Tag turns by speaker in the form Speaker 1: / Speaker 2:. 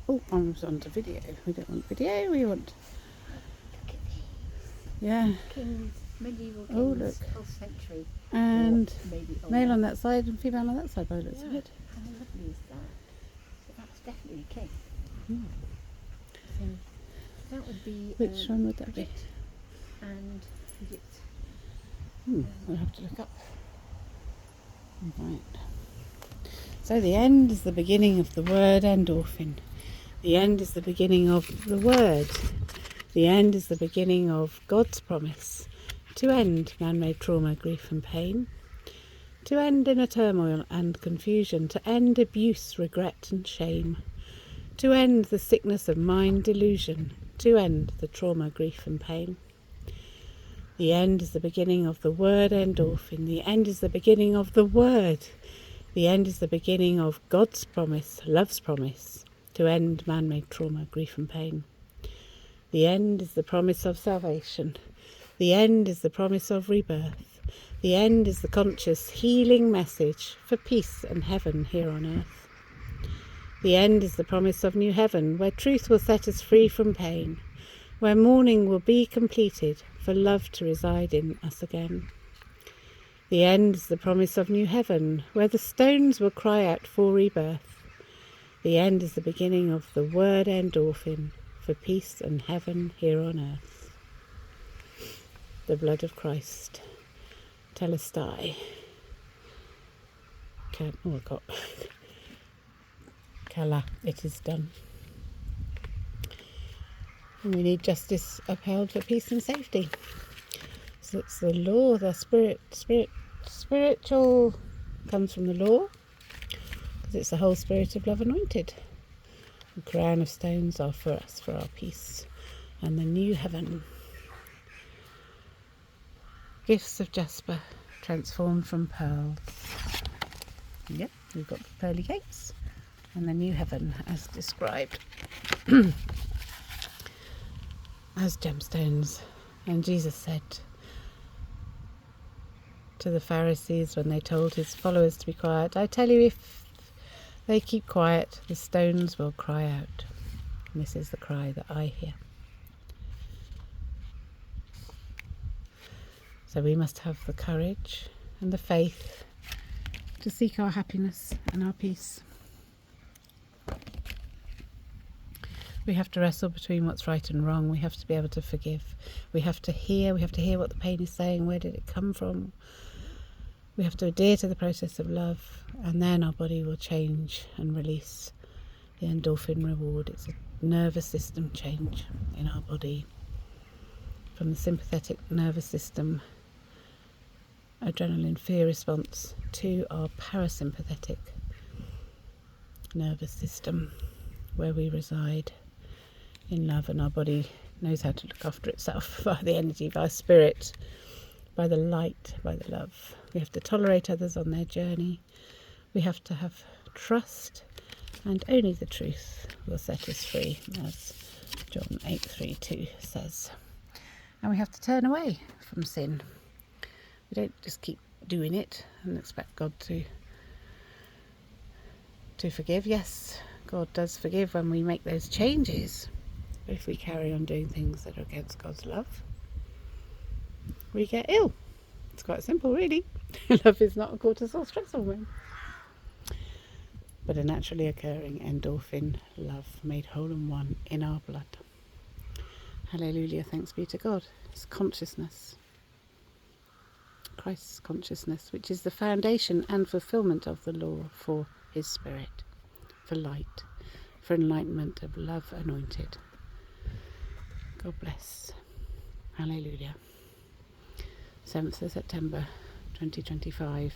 Speaker 1: Oh, I'm on to video. We don't want video, we want...
Speaker 2: Look at
Speaker 1: Yeah.
Speaker 2: kings, medieval kings,
Speaker 1: Oh, look.
Speaker 2: 12th century.
Speaker 1: And
Speaker 2: or maybe older.
Speaker 1: male on that side and female on that side by the looks
Speaker 2: Yeah.
Speaker 1: of it.
Speaker 2: How lovely is that? So that's definitely a king.
Speaker 1: Hmm.
Speaker 2: So that would be
Speaker 1: Which one would that be?
Speaker 2: Bridget and Bridget.
Speaker 1: We'll have to look up. Right. So the end is the beginning of the word endorphin. The end is the beginning of the word. The end is the beginning of God's promise to end man-made trauma, grief and pain, to end inner turmoil and confusion, to end abuse, regret and shame, to end the sickness of mind delusion, to end the trauma, grief and pain. The end is the beginning of the word endorphin. The end is the beginning of the word. The end is the beginning of God's promise, love's promise, to end man-made trauma, grief and pain. The end is the promise of salvation. The end is the promise of rebirth. The end is the conscious healing message for peace and heaven here on earth. The end is the promise of new heaven, where truth will set us free from pain, where mourning will be completed for love to reside in us again. The end is the promise of new heaven, where the stones will cry out for rebirth. The end is the beginning of the word endorphin, for peace and heaven here on earth. The blood of Christ, Telestai. Kala, it is done. And we need justice upheld for peace and safety. So it's the law, the spiritual comes from the law, because it's the whole spirit of love anointed. The crown of stones are for us, for our peace, and the new heaven. Gifts of jasper, transformed from pearls. Yep, we've got the pearly gates, and the new heaven as described as gemstones. And Jesus said to the Pharisees when they told his followers to be quiet, I tell you, if they keep quiet, the stones will cry out. And this is the cry that I hear. So we must have the courage and the faith to seek our happiness and our peace. We have to wrestle between what's right and wrong. We have to be able to forgive. We have to hear what the pain is saying. Where did it come from? We have to adhere to the process of love, and then our body will change and release the endorphin reward. It's a nervous system change in our body, from the sympathetic nervous system, adrenaline fear response, to our parasympathetic nervous system, where we reside in love, and our body knows how to look after itself by the energy, by spirit, by the light, by the love. We have to tolerate others on their journey. We have to have trust, and only the truth will set us free, as John 8:3-2 says. And we have to turn away from sin. We don't just keep doing it and expect God to forgive. Yes, God does forgive when we make those changes. But if we carry on doing things that are against God's love, we get ill. It's quite simple, really. Love is not a cortisol stress hormone, but a naturally occurring endorphin love made whole and one in our blood. Hallelujah, thanks be to God. It's consciousness, Christ's consciousness, which is the foundation and fulfillment of the law for his spirit, for light, for enlightenment of love anointed. God bless. Hallelujah. 7th of September 2025.